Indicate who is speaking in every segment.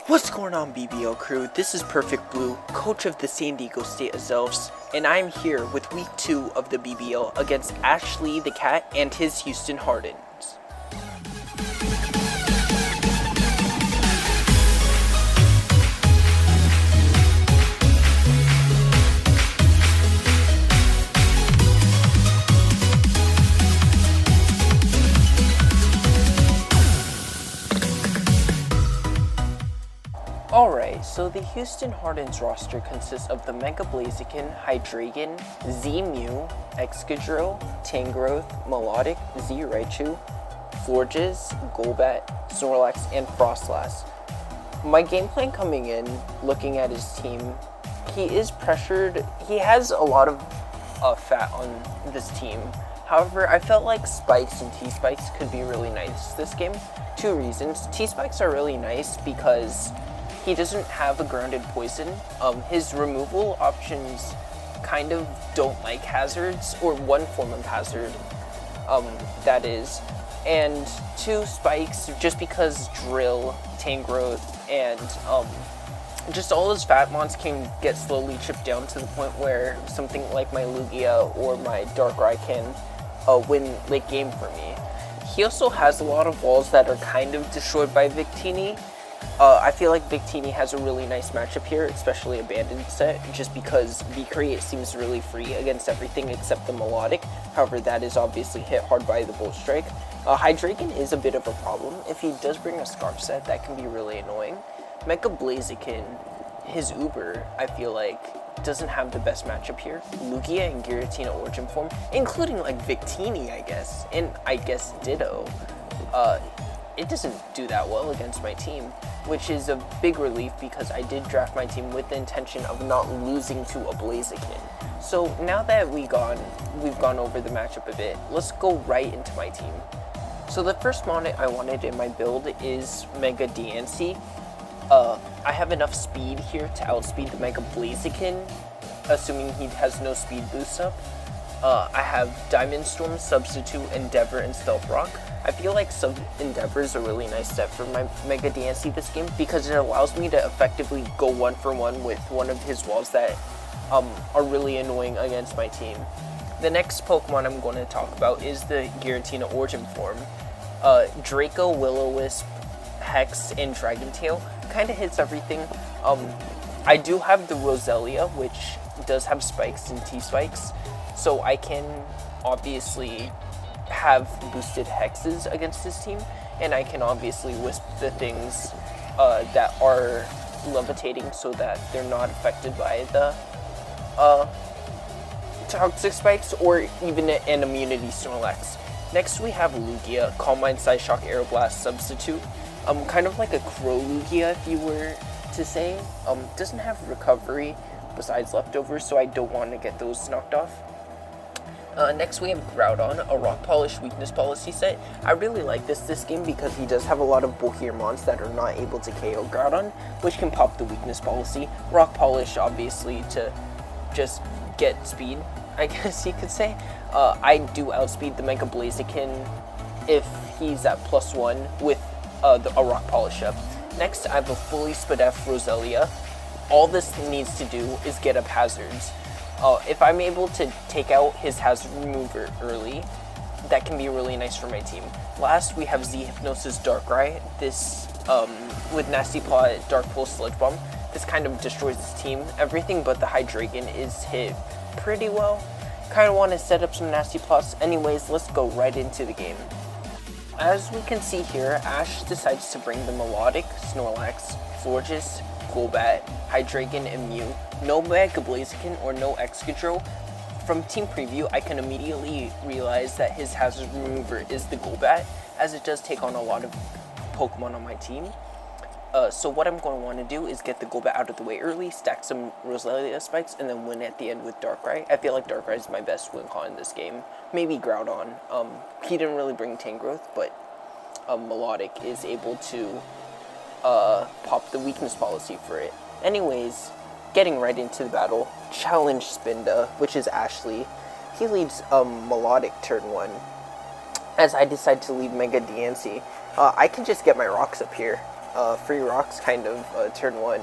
Speaker 1: What's going on, BBL crew? This is Perfect Blue, coach of the San Diego State Azelfs, and I'm here with week 2 of the BBL against Ashley the Cat and his Houston Hardens. Alright, so the Houston Hardens roster consists of the Mega Blaziken, Hydreigon, Z-Mew, Excadrill, Tangrowth, Melodic, Z-Raichu, Florges, Golbat, Snorlax, and Frostlass. My game plan coming in, looking at his team, he is pressured. He has a lot of fat on this team. However, I felt like Spikes and T-Spikes could be really nice this game. Two reasons. T-Spikes are really nice because he doesn't have a grounded poison. His removal options kind of don't like hazards, or one form of hazard, that is. And two, Spikes, just because Drill, Tangrowth, and just all his fat mons can get slowly chipped down to the point where something like my Lugia or my Darkrai can win late game for me. He also has a lot of walls that are kind of destroyed by Victini. I feel like Victini has a really nice matchup here, especially Abandoned set, just because V-Create seems really free against everything except the Melodic. However, that is obviously hit hard by the Volt Strike. Hydreigon is a bit of a problem. If he does bring a Scarf set, that can be really annoying. Mega Blaziken, his Uber, I feel like, doesn't have the best matchup here. Lugia and Giratina Origin form, including like Victini, I guess, and I guess Ditto. It doesn't do that well against my team, which is a big relief because I did draft my team with the intention of not losing to a Blaziken. So now that we've gone over the matchup a bit, let's go right into my team. So the first mon I wanted in my build is Mega Diancie. I have enough speed here to outspeed the Mega Blaziken, assuming he has no speed boost up. I have Diamond Storm, Substitute, Endeavor, and Stealth Rock. I feel like Endeavor is a really nice set for my Mega Diancie this game because it allows me to effectively go 1-for-1 with one of his walls that are really annoying against my team. The next Pokemon I'm going to talk about is the Giratina Origin form. Draco, Will-O-Wisp, Hex, and Dragon Tail kind of hits everything. I do have the Roselia, which does have Spikes and T-Spikes, so I can obviously have boosted Hexes against his team, and I can obviously Wisp the things that are levitating so that they're not affected by the Toxic Spikes or even an Immunity Snorlax. Next we have Lugia, Calm Mind, Psyshock, Aeroblast, Substitute. Kind of like a Crow Lugia, if you were to say. Doesn't have recovery besides leftovers, so I don't want to get those knocked off. Next we have Groudon, a Rock Polish weakness policy set. I really like this game because he does have a lot of bulkier mons that are not able to KO Groudon, which can pop the weakness policy. Rock Polish, obviously, to just get speed, I guess you could say. I do outspeed the Mega Blaziken if he's at +1 with a Rock Polish up. Next, I have a fully Spadef Roselia. All this needs to do is get up hazards. If I'm able to take out his hazard remover early, that can be really nice for my team. Last, we have Z-Hypnosis Darkrai. This, with Nasty Paw, Dark Pulse, Sludge Bomb, this kind of destroys his team. Everything but the Hydreigon is hit pretty well. Kind of want to set up some Nasty Paws. Anyways, let's go right into the game. As we can see here, Ash decides to bring the Melodic, Snorlax, Florges, Golbat, Hydreigon, and Mew. No Mega Blaziken or no Excadrill. From team preview, I can immediately realize that his hazard remover is the Golbat, as it does take on a lot of Pokemon on my team. So what I'm going to want to do is get the Golbat out of the way early, stack some Roselia spikes, and then win at the end with Darkrai. I feel like Darkrai is my best win con in this game. Maybe Groudon. He didn't really bring Tangrowth, but Melodic is able to pop the weakness policy for it. Anyways, getting right into the battle, challenge Spinda, which is Ashley. He leads Melodic turn 1. As I decide to lead Mega Diancie, I can just get my rocks up here. free rocks kind of turn 1.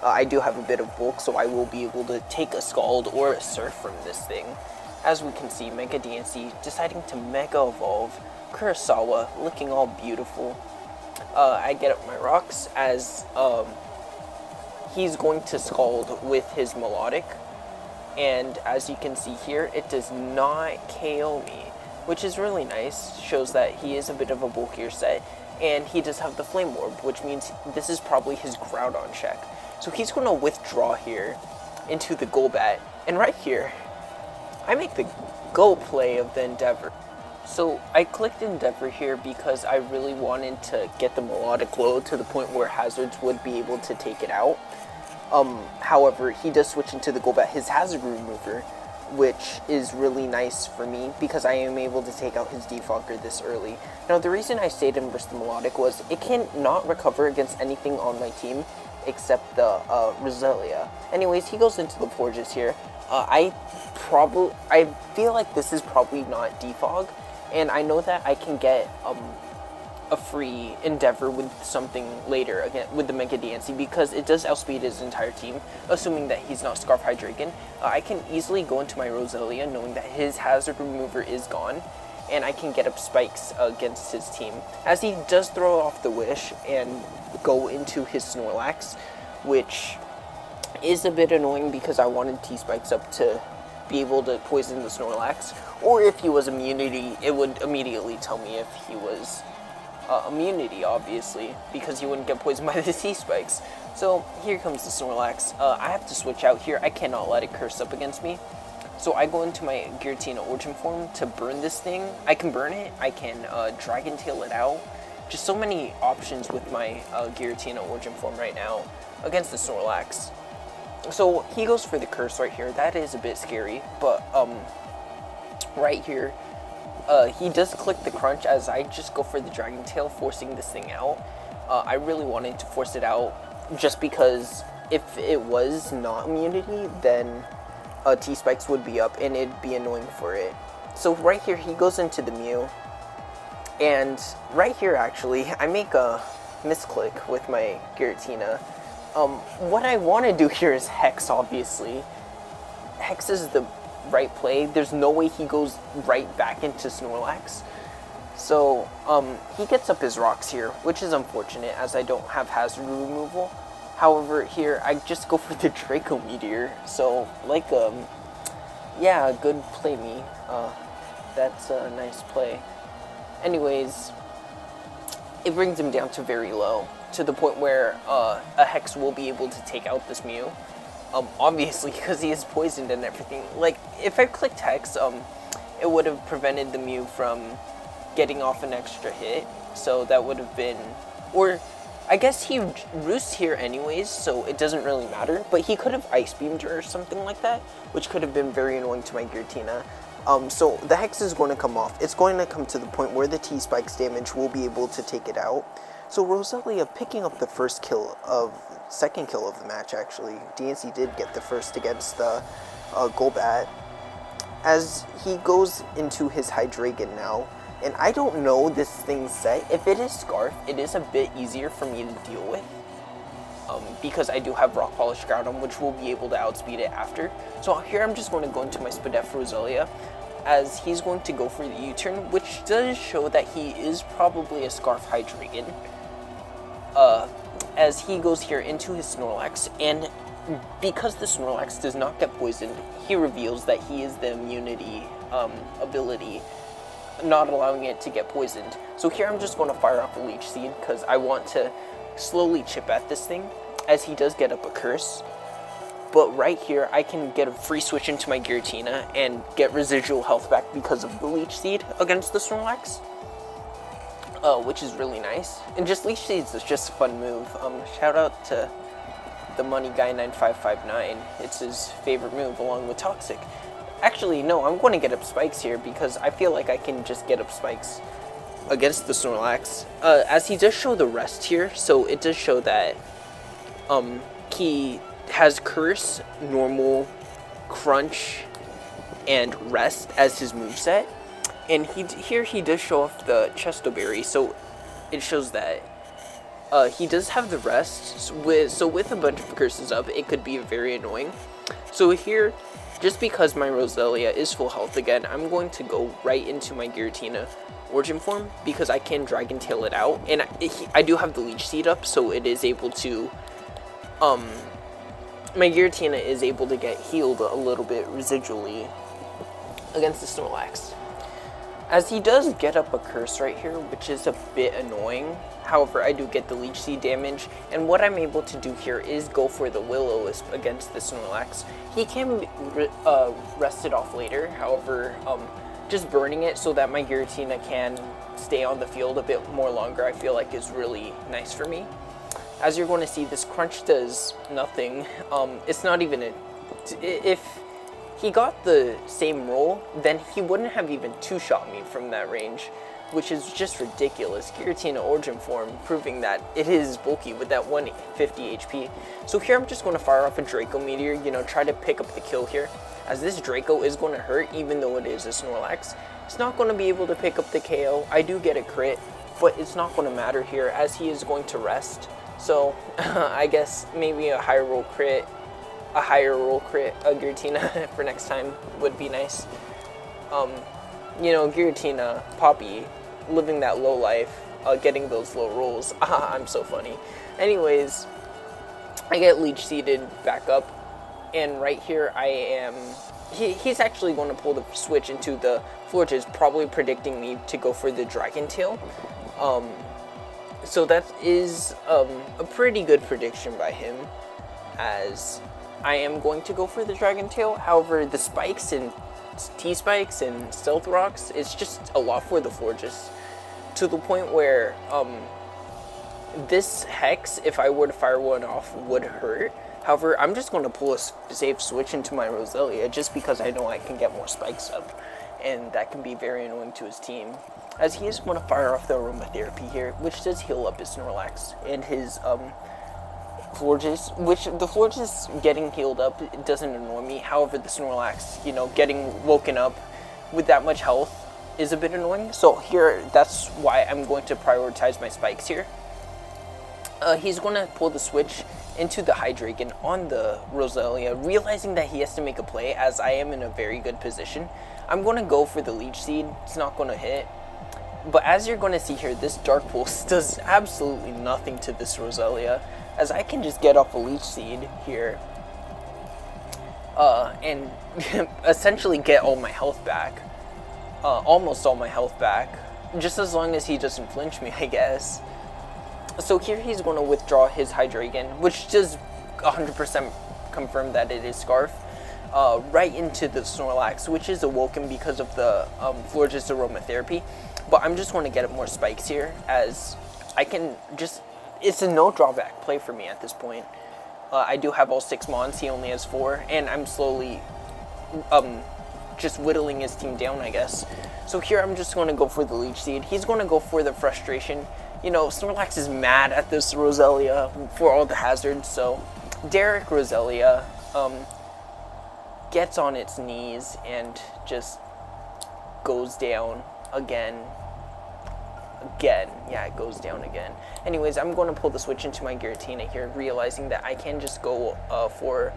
Speaker 1: I do have a bit of bulk, so I will be able to take a Scald or a Surf from this thing. As we can see, Mega DNC deciding to Mega Evolve. Kurosawa looking all beautiful. I get up my rocks as he's going to Scald with his Melodic. And as you can see here, it does not KO me, which is really nice. Shows that he is a bit of a bulkier set. And he does have the Flame Orb, which means this is probably his Groudon check. So he's going to withdraw here into the Golbat. And right here, I make the go play of the Endeavor. So I clicked Endeavor here because I really wanted to get the Melodic low to the point where Hazards would be able to take it out. However, he does switch into the Golbat, his Hazard Remover, which is really nice for me because I am able to take out his Defogger this early. Now, the reason I stayed in versus the Melodic was it can not recover against anything on my team except the Roselia. Anyways, he goes into the Forges here. I feel like this is probably not Defog, and I know that I can get a free Endeavor with something later, again with the Mega DNC, because it does outspeed his entire team, assuming that he's not Scarf Hydreigon. I can easily go into my Roselia knowing that his Hazard Remover is gone, and I can get up spikes against his team. As he does throw off the Wish and go into his Snorlax, which is a bit annoying because I wanted T-Spikes up to be able to poison the Snorlax, or if he was immunity, it would immediately tell me if he was immunity, obviously, because he wouldn't get poisoned by the T-Spikes. So here comes the Snorlax. I have to switch out here. I cannot let it curse up against me. So I go into my Giratina Origin form to burn this thing. I can burn it. I can Dragon Tail it out. Just so many options with my Giratina Origin form right now against the Snorlax. So he goes for the curse right here. That is a bit scary, but right here, he does click the crunch as I just go for the Dragon Tail, forcing this thing out. I really wanted to force it out just because if it was not immunity, then T-Spikes would be up and it'd be annoying for it. So right here, he goes into the Mew. And right here, actually, I make a misclick with my Giratina. What I want to do here is Hex, obviously. Hex is the right play. There's no way he goes right back into Snorlax. So, he gets up his rocks here, which is unfortunate as I don't have Hazard Removal. However, here, I just go for the Draco Meteor. So, like, yeah, good play me. That's a nice play. Anyways, it brings him down to very low, to the point where a Hex will be able to take out this Mew. Obviously, because he is poisoned and everything. Like, if I clicked Hex, it would have prevented the Mew from getting off an extra hit. So that would have been, or I guess he roosts here anyways, so it doesn't really matter. But he could have Ice Beamed or something like that, which could have been very annoying to my Giratina. So the Hex is going to come off. It's going to come to the point where the T-Spikes damage will be able to take it out. So Roselia picking up the second kill of the match, actually. DNC did get the first against the Golbat. As he goes into his Hydreigon now, and I don't know this thing's set. If it is Scarf, it is a bit easier for me to deal with. Because I do have Rock Polish Groudon, which will be able to outspeed it after. So here I'm just going to go into my Spadef Roselia, as he's going to go for the U-turn, which does show that he is probably a Scarf Hydreigon. As he goes here into his Snorlax, and because the Snorlax does not get poisoned, he reveals that he is the immunity ability, not allowing it to get poisoned. So here I'm just going to fire off a Leech Seed, because I want to slowly chip at this thing, as he does get up a curse. But right here, I can get a free switch into my Giratina and get residual health back because of the Leech Seed against the Snorlax. Which is really nice. And just Leech Seeds is just a fun move. Shout out to the Money Guy 9559. It's his favorite move along with Toxic. Actually, no, I'm going to get up Spikes here because I feel like I can just get up Spikes against the Snorlax. As he does show the rest here, so it does show that he has Curse, Normal, Crunch, and Rest as his moveset. And here he does show off the Chesto Berry, so it shows that He does have the rest, so with a bunch of curses up, it could be very annoying. So here, just because my Roselia is full health again, I'm going to go right into my Giratina Origin form, because I can Dragon Tail it out, and I do have the Leech Seed up, so it is able to, my Giratina is able to get healed a little bit residually against the Snorlax. As he does get up a curse right here, which is a bit annoying. However, I do get the Leech Seed damage, and what I'm able to do here is go for the Will-O-Wisp against the Snorlax. He can rest it off later, however, just burning it so that my Giratina can stay on the field a bit more longer, I feel like is really nice for me. As you're going to see, this Crunch does nothing. It's not even if he got the same roll, then he wouldn't have even two-shot me from that range, which is just ridiculous. Giratina Origin form proving that it is bulky with that 150 HP. So here I'm just going to fire off a Draco Meteor, you know, try to pick up the kill here, as this Draco is going to hurt even though it is a Snorlax. It's not going to be able to pick up the KO. I do get a crit, but it's not going to matter here as he is going to rest. So I guess maybe a higher roll crit, a Giratina for next time would be nice. You know, Giratina, Poppy, living that low life, getting those low rolls. I'm so funny. Anyways, I get Leech Seeded back up, and right here I am. He's actually going to pull the switch into the Florges, probably predicting me to go for the Dragon Tail. So that is a pretty good prediction by him, as I am going to go for the Dragon Tail. However, the spikes and T-Spikes and Stealth Rocks, it's just a lot for the Florges, to the point where this Hex, if I were to fire one off, would hurt. However, I'm just going to pull a safe switch into my Roselia just because I know I can get more spikes up, and that can be very annoying to his team, as he is going to fire off the Aromatherapy here, which does heal up his Snorlax and his Florges, which the Florges getting healed up, it doesn't annoy me. However, the Snorlax, you know, getting woken up with that much health is a bit annoying. So here, that's why I'm going to prioritize my spikes here. He's going to pull the switch into the Hydreigon on the Roselia, realizing that he has to make a play, as I am in a very good position. I'm going to go for the Leech Seed. It's not going to hit. But as you're going to see here, this Dark Pulse does absolutely nothing to this Roselia, as I can just get off a Leech Seed here and essentially get all my health back, almost all my health back, just as long as he doesn't flinch me, I guess. So here he's going to withdraw his Hydreigon, which does 100% confirm that it is Scarf, right into the Snorlax, which is awoken because of the Florges Aromatherapy. But I'm just going to get more spikes here, as I can just, it's a no drawback play for me at this point. I do have all 6 Mons, he only has 4, and I'm slowly just whittling his team down, I guess. So here I'm just going to go for the Leech Seed. He's going to go for the Frustration. You know, Snorlax is mad at this Roselia for all the hazards, so Derrick Roselia gets on its knees and just goes down again. Yeah, it goes down again. Anyways, I'm going to pull the switch into my Giratina here, realizing that I can just go for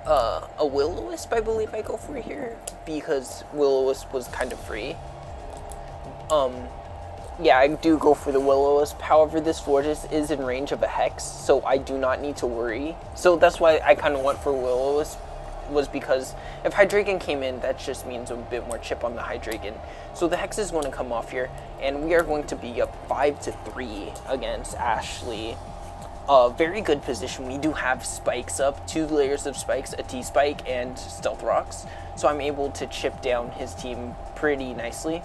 Speaker 1: a Will-O-Wisp, I believe I go for here, because Will-O-Wisp was kind of free. Yeah, I do go for the Will-O-Wisp. However, this Florges is in range of a Hex, so I do not need to worry. So that's why I kind of went for Will-O-Wisp, was because if Hydreigon came in, that just means a bit more chip on the Hydreigon. So the Hex is going to come off here, and we are going to be up 5-3 against Ashley. Very good position. We do have spikes up, 2 layers of spikes, a T-Spike and Stealth Rocks. So I'm able to chip down his team pretty nicely.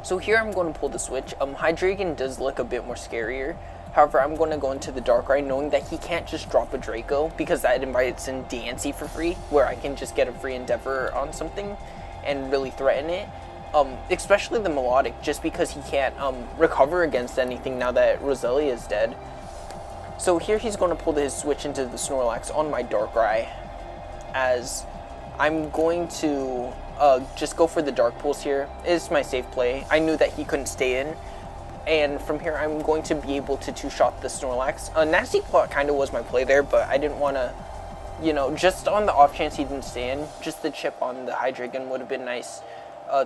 Speaker 1: So here I'm going to pull the switch. Hydreigon does look a bit more scarier. However, I'm going to go into the Darkrai knowing that he can't just drop a Draco, because that invites in Dancy for free, where I can just get a free Endeavor on something and really threaten it. Especially the Melodic, just because he can't recover against anything now that Roselia is dead. So here he's going to pull his switch into the Snorlax on my Darkrai, as I'm going to just go for the Dark Pulse here. It's my safe play. I knew that he couldn't stay in, and from here I'm going to be able to two-shot the Snorlax. Nasty Plot kind of was my play there, but I didn't want to, you know, just on the off chance he didn't stand, just the chip on the Hydreigon would have been nice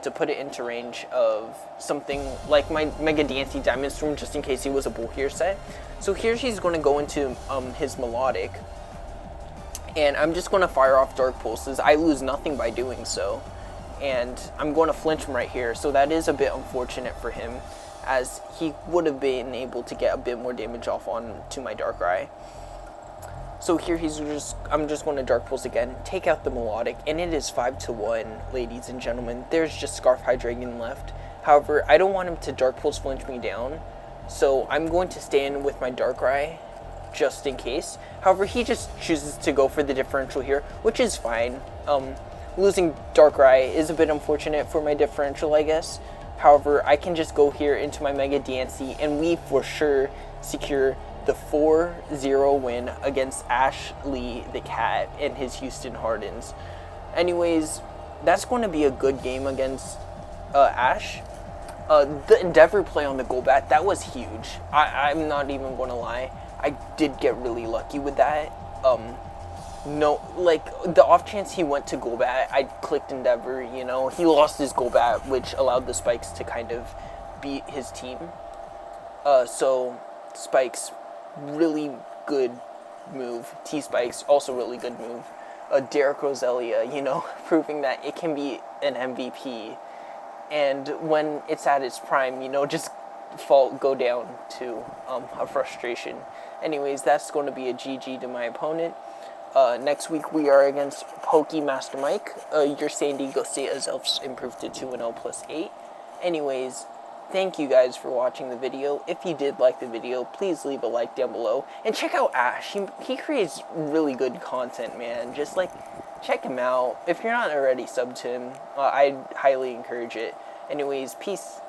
Speaker 1: to put it into range of something like my Mega Dancey Diamond Storm, just in case he was a Bull here set. So here he's going to go into his Melodic, and I'm just going to fire off Dark Pulses. I lose nothing by doing so, and I'm going to flinch him right here, so that is a bit unfortunate for him, as he would have been able to get a bit more damage off onto my Darkrai. So here I'm just going to Dark Pulse again, take out the Melodic, and it is 5-1, ladies and gentlemen. There's just Scarf Hydreigon left. However, I don't want him to Dark Pulse flinch me down, so I'm going to stay in with my Darkrai just in case. However, he just chooses to go for the differential here, which is fine. Losing Darkrai is a bit unfortunate for my differential, I guess. However, I can just go here into my Mega Dancey, and we for sure secure the 4-0 win against Ashley the Cat and his Houston Hardens. Anyways, that's going to be a good game against Ash. The Endeavor play on the Golbat, that was huge. I'm not even going to lie. I did get really lucky with that. No, like, the off chance he went to Golbat, I clicked Endeavor, you know. He lost his Golbat, which allowed the Spikes to kind of beat his team. So, Spikes, really good move. T-Spikes, also really good move. Derrick Roselia, you know, proving that it can be an MVP. And when it's at its prime, you know, just go down to a frustration. Anyways, that's going to be a GG to my opponent. Next week we are against Pokey Master Mike. Your San Diego State as Elves improved to 2-0 plus 8. Anyways, thank you guys for watching the video. If you did like the video, please leave a like down below. And check out Ash. He creates really good content, man. Just like, check him out. If you're not already subbed to him, I'd highly encourage it. Anyways, peace.